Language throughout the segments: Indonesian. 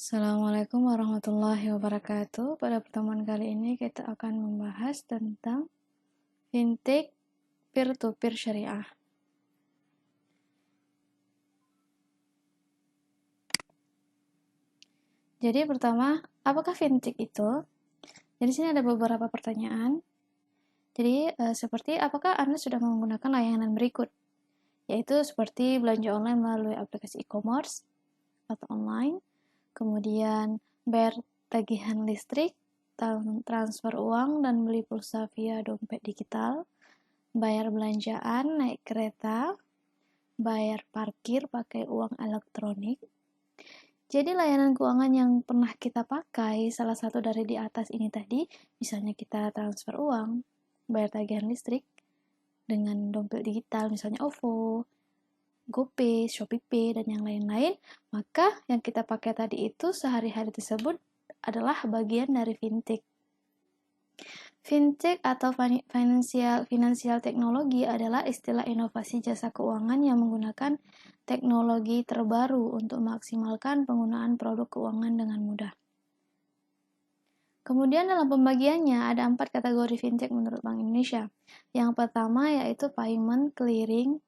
Assalamualaikum warahmatullahi wabarakatuh. Pada pertemuan kali ini kita akan membahas tentang fintech peer-to-peer syariah. Jadi pertama, apakah fintech itu? Jadi sini ada beberapa pertanyaan. Jadi seperti apakah Anda sudah menggunakan layanan berikut? Yaitu seperti belanja online melalui aplikasi e-commerce atau online, kemudian bayar tagihan listrik, transfer uang dan beli pulsa via dompet digital, bayar belanjaan naik kereta, bayar parkir pakai uang elektronik. Jadi layanan keuangan yang pernah kita pakai, salah satu dari di atas ini tadi, misalnya kita transfer uang, bayar tagihan listrik dengan dompet digital, misalnya OVO, GoPay, ShopeePay, dan yang lain-lain, maka yang kita pakai tadi itu sehari-hari tersebut adalah bagian dari fintech. Fintech atau financial teknologi adalah istilah inovasi jasa keuangan yang menggunakan teknologi terbaru untuk memaksimalkan penggunaan produk keuangan dengan mudah. Kemudian dalam pembagiannya ada 4 kategori fintech menurut Bank Indonesia. Yang pertama yaitu payment, clearing,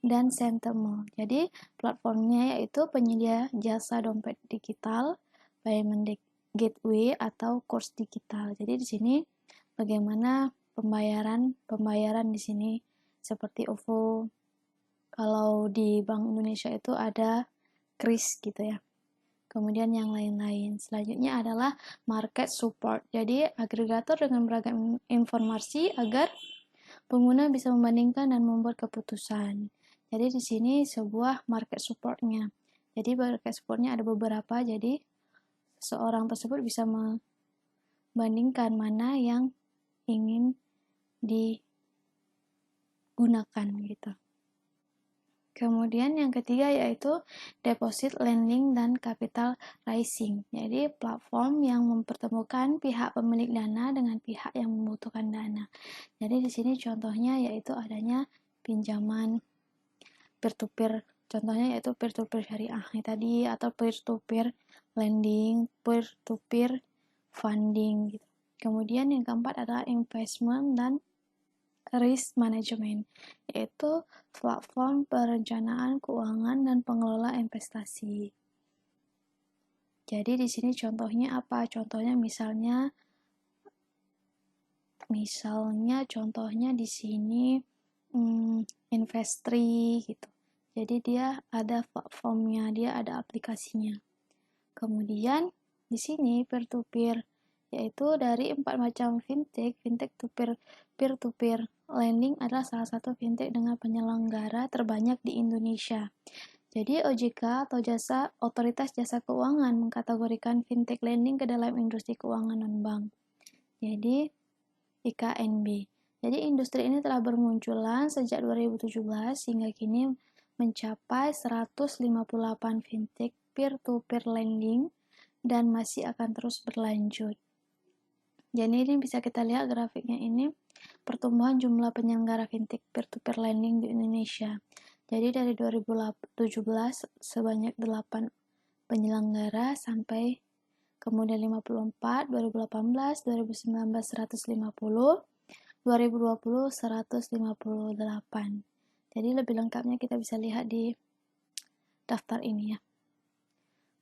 dan settlement. Jadi platformnya yaitu penyedia jasa dompet digital, payment gateway atau kurs digital. Jadi di sini bagaimana pembayaran di sini seperti OVO. Kalau di Bank Indonesia itu ada KRIS gitu ya. Kemudian yang lain-lain. Selanjutnya adalah market support. Jadi agregator dengan beragam informasi agar pengguna bisa membandingkan dan membuat keputusan. Jadi di sini sebuah market supportnya. Jadi market supportnya ada beberapa. Jadi seorang tersebut bisa membandingkan mana yang ingin digunakan gitu. Kemudian yang ketiga yaitu deposit lending dan capital raising. Jadi platform yang mempertemukan pihak pemilik dana dengan pihak yang membutuhkan dana. Jadi di sini contohnya yaitu adanya pinjaman peer-to-peer. Contohnya yaitu peer-to-peer syariah ini tadi atau peer-to-peer lending, peer-to-peer funding gitu. Kemudian yang keempat adalah investment dan risk management, yaitu platform perencanaan keuangan dan pengelola investasi. Jadi di sini contohnya apa? Contohnya misalnya contohnya di sini Investri gitu. Jadi dia ada platformnya, dia ada aplikasinya. Kemudian di sini peer-to-peer, yaitu dari 4 macam fintech to peer-to-peer lending adalah salah satu fintech dengan penyelenggara terbanyak di Indonesia. Jadi OJK atau Otoritas Jasa Keuangan mengkategorikan fintech lending ke dalam industri keuangan non-bank. Jadi IKNB. Jadi industri ini telah bermunculan sejak 2017 hingga kini mencapai 158 fintech peer-to-peer lending dan masih akan terus berlanjut. Jadi ini bisa kita lihat grafiknya ini pertumbuhan jumlah penyelenggara fintech peer-to-peer lending di Indonesia. Jadi dari 2017 sebanyak 8 penyelenggara sampai kemudian 54, 2018, 2019 150, 2020 158. Jadi lebih lengkapnya kita bisa lihat di daftar ini ya.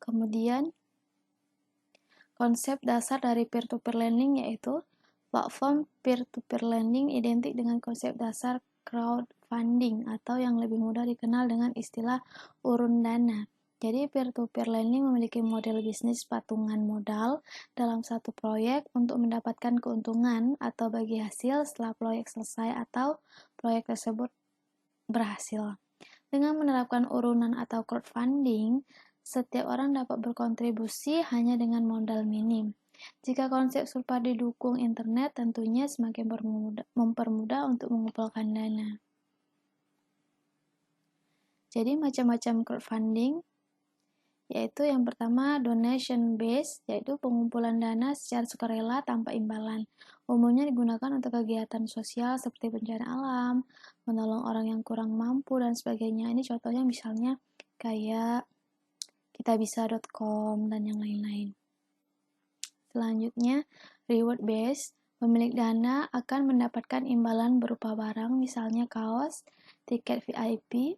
Kemudian konsep dasar dari peer-to-peer lending yaitu platform peer-to-peer lending identik dengan konsep dasar crowdfunding atau yang lebih mudah dikenal dengan istilah urun dana. Jadi peer-to-peer lending memiliki model bisnis patungan modal dalam satu proyek untuk mendapatkan keuntungan atau bagi hasil setelah proyek selesai atau proyek tersebut berhasil. Dengan menerapkan urunan atau crowdfunding, setiap orang dapat berkontribusi hanya dengan modal minim. Jika konsep serupa didukung internet, tentunya semakin mempermudah untuk mengumpulkan dana. Jadi macam-macam crowdfunding, yaitu yang pertama donation based, yaitu pengumpulan dana secara sukarela tanpa imbalan. Umumnya digunakan untuk kegiatan sosial seperti bencana alam, menolong orang yang kurang mampu, dan sebagainya. Ini contohnya misalnya kayak kitabisa.com, dan yang lain-lain. Selanjutnya, reward base. Pemilik dana akan mendapatkan imbalan berupa barang, misalnya kaos, tiket VIP,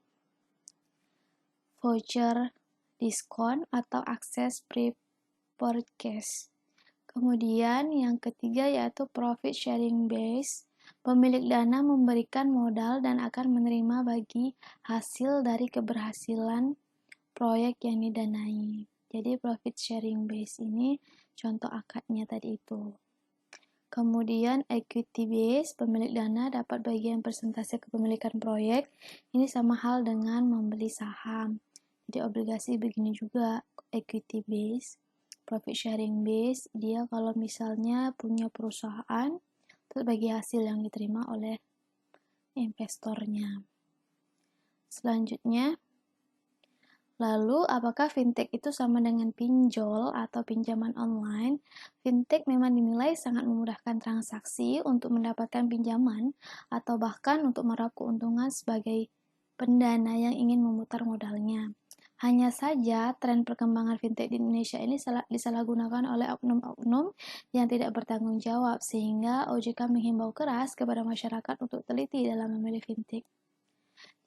voucher, diskon, atau akses pre-purchase. Kemudian yang ketiga yaitu profit sharing base. Pemilik dana memberikan modal dan akan menerima bagi hasil dari keberhasilan proyek yang didanai. Jadi profit sharing base ini contoh akadnya tadi itu. Kemudian equity base, pemilik dana dapat bagian persentase kepemilikan proyek. Ini sama hal dengan membeli saham. Jadi obligasi begini juga, equity base. Profit sharing base, dia kalau misalnya punya perusahaan, terus bagi hasil yang diterima oleh investornya. Selanjutnya, lalu, apakah fintech itu sama dengan pinjol atau pinjaman online? Fintech memang dinilai sangat memudahkan transaksi untuk mendapatkan pinjaman atau bahkan untuk meraup keuntungan sebagai pendana yang ingin memutar modalnya. Hanya saja, tren perkembangan fintech di Indonesia ini disalahgunakan oleh oknum-oknum yang tidak bertanggung jawab, sehingga OJK menghimbau keras kepada masyarakat untuk teliti dalam memilih fintech.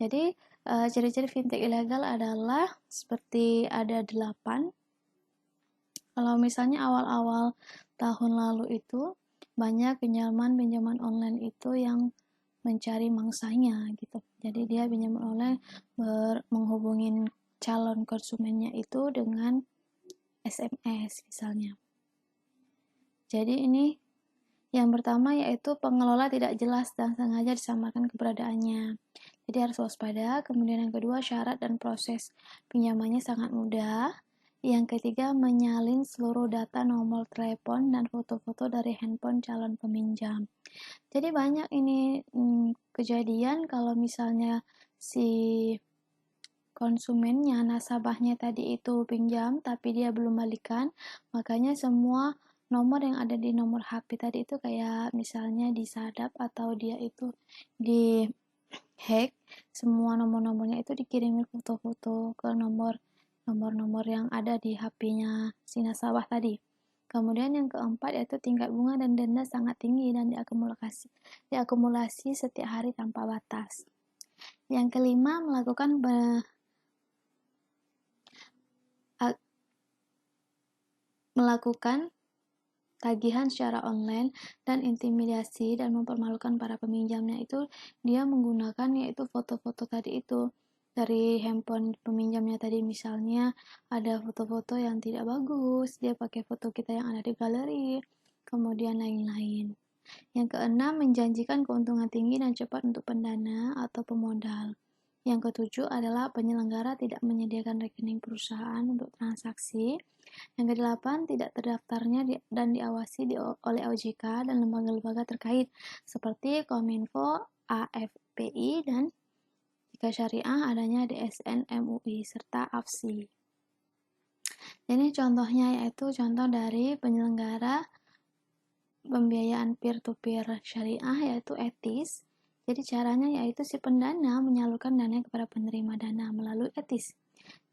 Jadi, ciri-ciri fintech ilegal adalah seperti ada 8. Kalau misalnya awal-awal tahun lalu itu banyak pinjaman online itu yang mencari mangsanya gitu. Jadi dia pinjaman online menghubungin calon konsumennya itu dengan SMS misalnya. Jadi ini yang pertama yaitu pengelola tidak jelas dan sengaja disamarkan keberadaannya. Jadi harus waspada. Kemudian yang kedua, syarat dan proses pinjamannya sangat mudah. Yang ketiga, menyalin seluruh data nomor telepon dan foto-foto dari handphone calon peminjam. Jadi banyak ini kejadian kalau misalnya si konsumennya, nasabahnya tadi itu pinjam tapi dia belum balikan, makanya semua nomor yang ada di nomor HP tadi itu kayak misalnya disadap atau dia itu di hack, semua nomor-nomornya itu dikirimin foto-foto ke nomor yang ada di HP-nya si nasabah tadi. Kemudian yang keempat yaitu tingkat bunga dan denda sangat tinggi dan diakumulasi setiap hari tanpa batas. Yang kelima, melakukan tagihan secara online dan intimidasi dan mempermalukan para peminjamnya. Itu dia menggunakan yaitu foto-foto tadi itu dari handphone peminjamnya tadi, misalnya ada foto-foto yang tidak bagus, dia pakai foto kita yang ada di galeri, kemudian lain-lain. Yang keenam, menjanjikan keuntungan tinggi dan cepat untuk pendana atau pemodal. Yang ketujuh adalah penyelenggara tidak menyediakan rekening perusahaan untuk transaksi. Yang kedelapan, tidak terdaftarnya dan diawasi oleh OJK dan lembaga-lembaga terkait seperti Kominfo, AFPI, dan jika syariah adanya DSN MUI serta AFSI. Ini contohnya yaitu contoh dari penyelenggara pembiayaan peer-to-peer syariah yaitu etis. Jadi caranya yaitu si pendana menyalurkan dana kepada penerima dana melalui etis.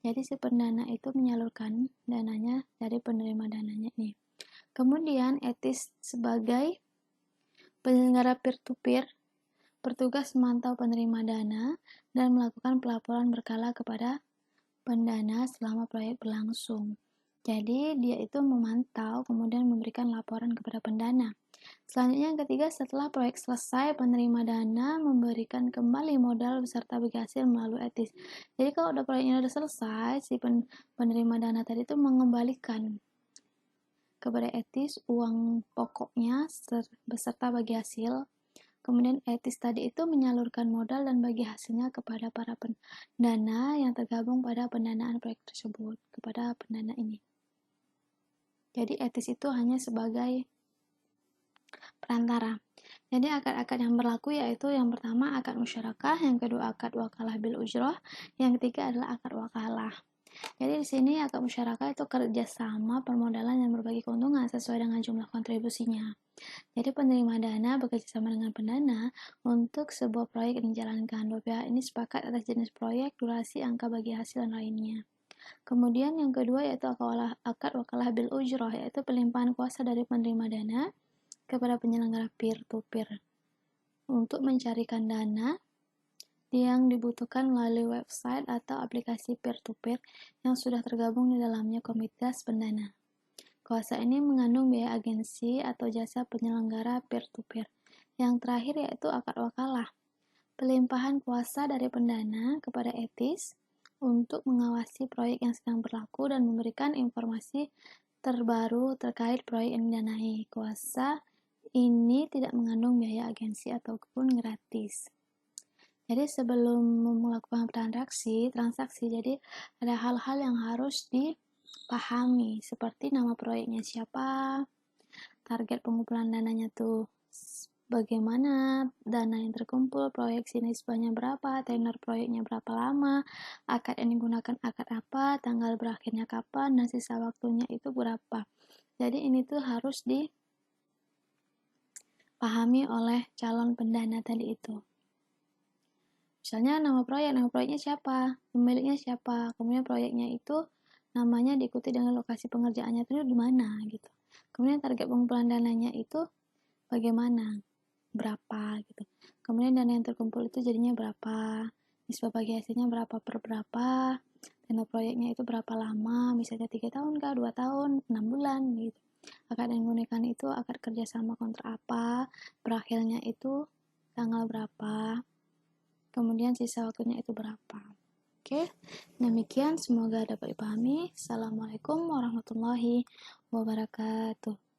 Jadi si pendana itu menyalurkan dananya dari penerima dananya ini. Kemudian etis sebagai penyelenggara peer-to-peer bertugas memantau penerima dana dan melakukan pelaporan berkala kepada pendana selama proyek berlangsung. Jadi dia itu memantau kemudian memberikan laporan kepada pendana. Selanjutnya yang ketiga, setelah proyek selesai, penerima dana memberikan kembali modal beserta bagi hasil melalui etis. Jadi kalau udah proyeknya udah selesai, si penerima dana tadi itu mengembalikan kepada etis uang pokoknya beserta bagi hasil. Kemudian etis tadi itu menyalurkan modal dan bagi hasilnya kepada para pendana yang tergabung pada pendanaan proyek tersebut, kepada pendana ini. Jadi etis itu hanya sebagai perantara. Jadi akad-akad yang berlaku yaitu yang pertama akad musyarakah, yang kedua akad wakalah bil ujroh, yang ketiga adalah akad wakalah. Jadi di sini akad musyarakah itu kerjasama permodalan yang berbagi keuntungan sesuai dengan jumlah kontribusinya. Jadi penerima dana bekerjasama dengan pendana untuk sebuah proyek yang dijalankan. Dua pihak ini sepakat atas jenis proyek, durasi, angka bagi hasil, dan lainnya. Kemudian yang kedua yaitu akad wakalah bil ujrah, yaitu pelimpahan kuasa dari penerima dana kepada penyelenggara peer-to-peer untuk mencarikan dana yang dibutuhkan melalui website atau aplikasi peer-to-peer yang sudah tergabung di dalamnya komunitas pendana. Kuasa ini mengandung biaya agensi atau jasa penyelenggara peer-to-peer. Yang terakhir yaitu akad wakalah, pelimpahan kuasa dari pendana kepada etis untuk mengawasi proyek yang sedang berlaku dan memberikan informasi terbaru terkait proyek yang didanai. Kuasa ini tidak mengandung biaya agensi ataupun gratis. Jadi sebelum melakukan transaksi, jadi ada hal-hal yang harus dipahami, seperti nama proyeknya siapa, target pengumpulan dananya tuh bagaimana, dana yang terkumpul, proyek sini sebanyak berapa, tenor proyeknya berapa lama, akad yang digunakan akad apa, tanggal berakhirnya kapan, dan sisa waktunya itu berapa. Jadi ini tuh harus dipahami oleh calon pendana tadi itu. Misalnya nama proyeknya siapa, pemiliknya siapa, kemudian proyeknya itu namanya diikuti dengan lokasi pengerjaannya itu di mana gitu. Kemudian target pengumpulan dananya itu bagaimana, berapa gitu. Kemudian dana yang terkumpul itu jadinya berapa, nisbah bagi hasilnya berapa per berapa, tenor proyeknya itu berapa lama, misalnya 3 tahun kah, 2 tahun, 6 bulan gitu. Akad yang digunakan itu akad kerjasama kontrak apa, berakhirnya itu tanggal berapa, kemudian sisa waktunya itu berapa. Oke, demikian semoga dapat dipahami. Assalamualaikum warahmatullahi wabarakatuh.